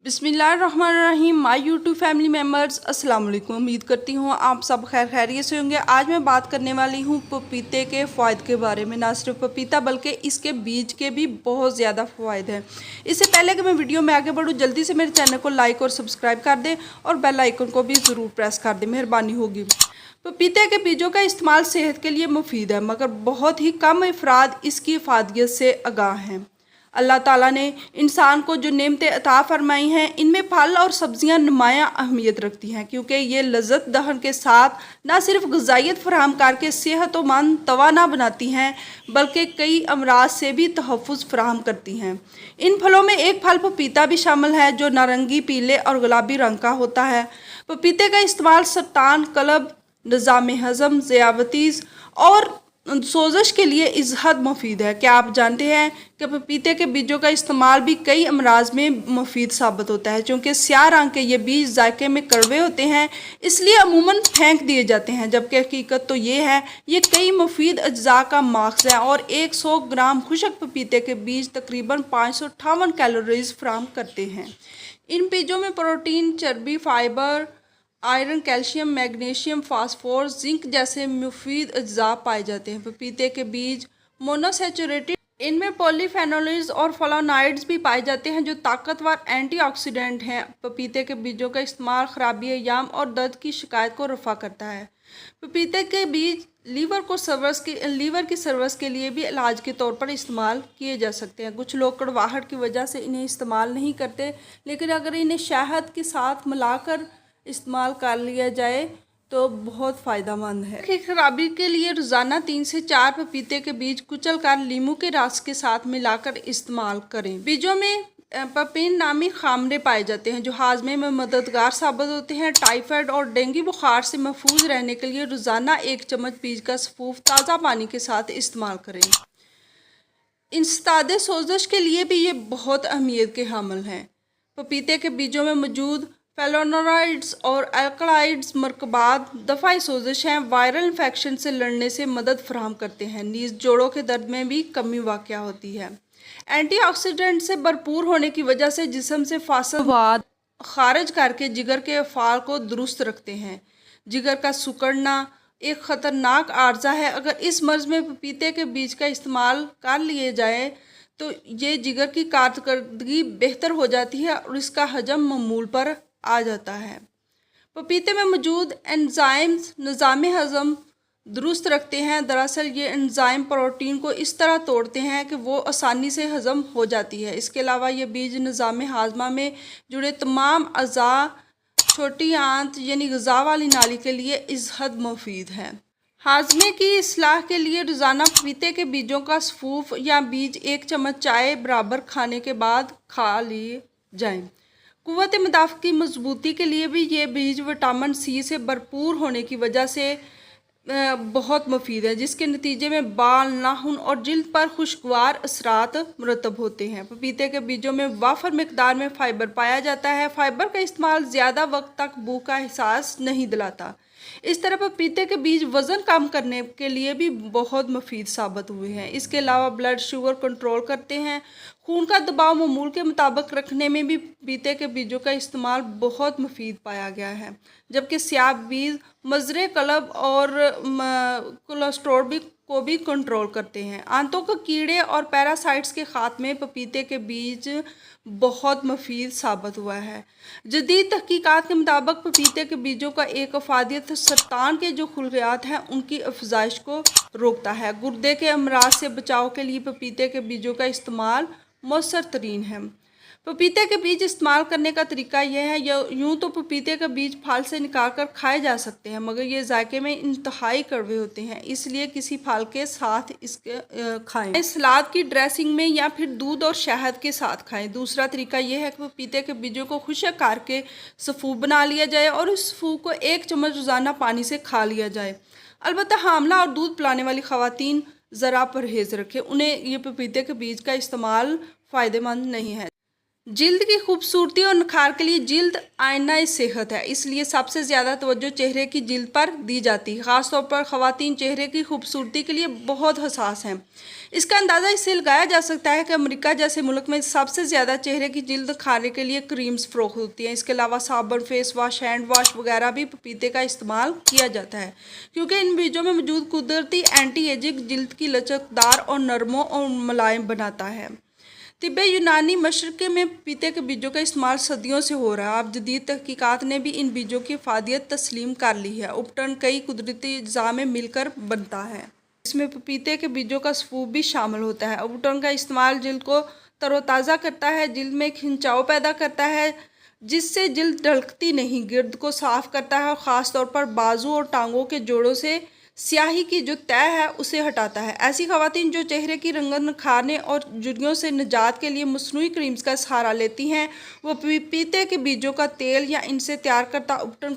बिस्मिल्लाहिर्रहमानिर्रहीम। My YouTube family members, अस्सलाम वालेकुम। उम्मीद करती हूँ आप सब खैर खैरियत से होंगे। आज मैं बात करने वाली हूँ पपीते के फ़ायदे के बारे में। ना सिर्फ पपीता बल्कि इसके बीज के भी बहुत ज़्यादा फ़ायदे हैं। इससे पहले कि मैं वीडियो में आगे बढ़ूँ, जल्दी से मेरे चैनल को लाइक और सब्सक्राइब कर दें और बेल आइकन को भी ज़रूर प्रेस कर दें, मेहरबानी होगी। पपीते के बीजों का इस्तेमाल सेहत के लिए मुफीद है, मगर बहुत ही कम अफराद इसकी इफादियत से आगाह हैं। अल्लाह ताला ने इंसान को जो नेमतें अता फरमाई हैं, इनमें फल और सब्जियां नुमायाँ अहमियत रखती हैं, क्योंकि ये लज़्ज़त दहन के साथ न सिर्फ ग़िज़ाइयत फराहम करके सेहतमंद तवाना बनाती हैं, बल्कि कई अमराज से भी तहफ़्फ़ुज़ फराहम करती हैं। इन फलों में एक फल पपीता भी शामिल है, जो नारंगी, पीले और गुलाबी रंग का होता है। पपीते का इस्तेमाल सरतान, कल्ब, निज़ाम हज़म, ज़ियाबतीस और सोजश के लिए इज़हद मुफीद है। क्या आप जानते हैं कि पपीते के बीजों का इस्तेमाल भी कई अमराज में मुफीद साबित होता है? चूँकि स्याह रंग के ये बीज जायके में कड़वे होते हैं, इसलिए अमूमन फेंक दिए जाते हैं, जबकि हकीकत तो ये है ये कई मुफीद अज्जा का माख्ज़ है और 100 ग्राम खुशक पपीते के बीज तकरीबन 558 कैलोरीज फराहम करते हैं। इन बीजों में प्रोटीन, चर्बी, fibre, iron, calcium, magnesium, phosphorus, zinc जैसे मुफीद अज्जा पाए जाते हैं। पपीते के बीज मोनोसैचुरेटेड, इनमें पॉलीफेनोल्स और फ्लावोनॉइड्स भी पाए जाते हैं, जो ताकतवर एंटीऑक्सीडेंट हैं। पपीते के बीजों का इस्तेमाल खराबी याम और दर्द की शिकायत को रफ़ा करता है। पपीते के बीज लीवर की सर्वस के लिए भी इलाज के तौर पर इस्तेमाल किए जा सकते हैं। कुछ लोग कड़वाहट की वजह से इन्हें इस्तेमाल नहीं करते, लेकिन अगर इन्हें शहद के साथ मिलाकर इस्तेमाल कर लिया जाए तो बहुत फ़ायदेमंद है। की खराबी के लिए रोज़ाना 3 से 4 पपीते के बीज कुचल कर लीमू के रस के साथ मिलाकर इस्तेमाल करें। बीजों में पपीन नामी खामरे पाए जाते हैं, जो हाजमे में मददगार साबित होते हैं। टाइफाइड और डेंगू बुखार से महफूज रहने के लिए रोज़ाना 1 चम्मच बीज का सफूफ ताज़ा पानी के साथ इस्तेमाल करें। इंसदादे सोजश के लिए भी ये बहुत अहमियत के हामिल हैं। पपीते के बीजों में मौजूद फ्लेवोनॉइड्स और अल्कलॉइड्स मरकबात दफ़ाई सोजश हैं, वायरल इन्फेक्शन से लड़ने से मदद फराहम करते हैं। नीज़ जोड़ों के दर्द में भी कमी वाक़या होती है। एंटीऑक्सीडेंट से भरपूर होने की वजह से जिस्म से फासिल मवाद खारिज करके जिगर के अफ़ाल को दुरुस्त रखते हैं। जिगर का सिकुड़ना एक ख़तरनाक आर्जा है। अगर इस मर्ज़ में पपीते के बीज का इस्तेमाल कर लिए जाए तो ये जिगर की कारकर्दगी बेहतर हो जाती है और इसका हजम मामूल पर आ जाता है। पपीते में मौजूद एंजाइम्स निज़ाम हज़म दुरुस्त रखते हैं। दरअसल ये एंजाइम प्रोटीन को इस तरह तोड़ते हैं कि वो आसानी से हज़म हो जाती है। इसके अलावा ये बीज निज़ाम हाजमा में जुड़े तमाम अज़ा, छोटी आंत यानी ग़िज़ा वाली नाली के लिए इज़हद मुफीद है। हाजमे की इस्लाह के लिए रोज़ाना पपीते के बीजों का सफूफ या बीज 1 चम्मच चाय बराबर खाने के बाद खा लिए जाएं। क़ुव्वत मुदाफ़ा की मजबूती के लिए भी ये बीज विटामिन सी से भरपूर होने की वजह से बहुत मुफीद है, जिसके नतीजे में बाल, नाखून और जिल्द पर खुशगवार असरात मुरतब होते हैं। पपीते के बीजों में वाफर मिकदार में फ़ाइबर पाया जाता है। फ़ाइबर का इस्तेमाल ज़्यादा वक्त तक भूख का एहसास नहीं दिलाता। इस तरह पपीते के बीज वज़न कम करने के लिए भी बहुत मुफीद साबित हुए हैं। इसके अलावा ब्लड शुगर कंट्रोल करते हैं। खून का दबाव मामूल के मुताबिक रखने में भी पपीते के बीजों का इस्तेमाल बहुत मुफीद पाया गया है, जबकि स्याह बीज मजरे, कल्ब और कोलेस्ट्रॉल को भी कंट्रोल करते हैं। आंतों के कीड़े और पैरासाइट्स के खात्मे पपीते के बीज बहुत मुफीद साबित हुआ है। जदीद तहकीकात के मुताबिक पपीते के बीजों का एक अफादियत सरतान के जो खुलियात हैं उनकी अफजाइश को रोकता है। गुर्दे के अमराज से बचाव के लिए पपीते के बीजों का इस्तेमाल मौसर तरीन है। पपीते के बीज इस्तेमाल करने का तरीका यह है, यूँ तो पपीते का बीज फल से निकाल कर खाए जा सकते हैं, मगर ये जायके में इंतहाई कड़वे होते हैं, इसलिए किसी फल के साथ इसके खाएं। सलाद की ड्रेसिंग में या फिर दूध और शहद के साथ खाएं। दूसरा तरीका यह है कि पपीते के बीजों को खुशक करके सफूफ बना लिया जाए और इस सफूफ को 1 चम्मच रोज़ाना पानी से खा लिया जाए। अलबत्ता हामला और दूध पिलाने वाली ख़वातीन ज़रा परहेज़ रखें, उन्हें ये पपीते के बीज का इस्तेमाल फ़ायदेमंद नहीं है। जिल्द की खूबसूरती और निखार के लिए जिल्द आईना सेहत है, इसलिए सबसे ज़्यादा तवज्जो चेहरे की जिल्द पर दी जाती है। ख़ासतौर पर ख़वातीन चेहरे की खूबसूरती के लिए बहुत हसास हैं। इसका अंदाज़ा इससे लगाया जा सकता है कि अमेरिका जैसे मुल्क में सबसे ज़्यादा चेहरे की जिल्द खाने के लिए क्रीम्स फ़रोख्त होती हैं। इसके अलावा साबुन, फेस वाश, हैंड वाश वगैरह भी पपीते का इस्तेमाल किया जाता है, क्योंकि इन बीजों में मौजूद कुदरती एंटी एजिंग जिल्द की लचकदार और नरमों और मुलायम बनाता है। तिब्बे यूनानी मशरक़ में पपीते के बीजों का इस्तेमाल सदियों से हो रहा है। अब जदीद तहकीकात ने भी इन बीजों की फ़ायदियत तस्लीम कर ली है। उपटन कई कुदरती अज़ा में मिलकर बनता है। इसमें पपीते के बीजों का सूप भी शामिल होता है। उपटन का इस्तेमाल जिल्द को तरोताज़ा करता है, जिल्द में खिंचाव पैदा करता है जिससे जिल्द ढलकती नहीं, गिर्द को साफ़ करता है और ख़ास तौर पर बाजू और टांगों के जोड़ों से स्याही की जो तय है उसे हटाता है। ऐसी ख़वातीन जो चेहरे की रंगत निखारने और झुर्रियों से निजात के लिए मसनूई क्रीम्स का सहारा लेती हैं, वो पपीते के बीजों का तेल या इनसे तैयार करता उपटन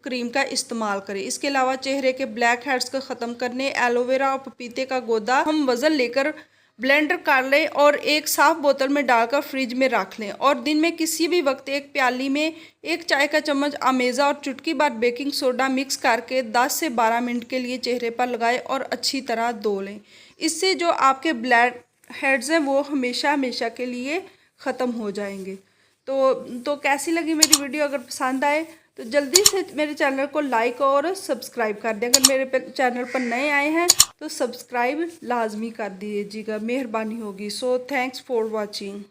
क्रीम का इस्तेमाल करें। इसके अलावा चेहरे के ब्लैक हेड्स को ख़त्म करने एलोवेरा और पपीते का गोदा हम वज़न लेकर ब्लेंडर कर लें और एक साफ़ बोतल में डालकर फ्रिज में रख लें और दिन में किसी भी वक्त एक प्याली में 1 चाय का चम्मच अमेज़ा और चुटकी भर बेकिंग सोडा मिक्स करके 10 से 12 मिनट के लिए चेहरे पर लगाएं और अच्छी तरह धो लें। इससे जो आपके ब्लैक हेड्स हैं वो हमेशा हमेशा के लिए ख़त्म हो जाएंगे। तो कैसी लगी मेरी वीडियो? अगर पसंद आए तो जल्दी से मेरे चैनल को लाइक और सब्सक्राइब कर दें। अगर मेरे चैनल पर नए आए हैं तो सब्सक्राइब लाजमी कर दीजिएगा, मेहरबानी होगी। So thanks for watching.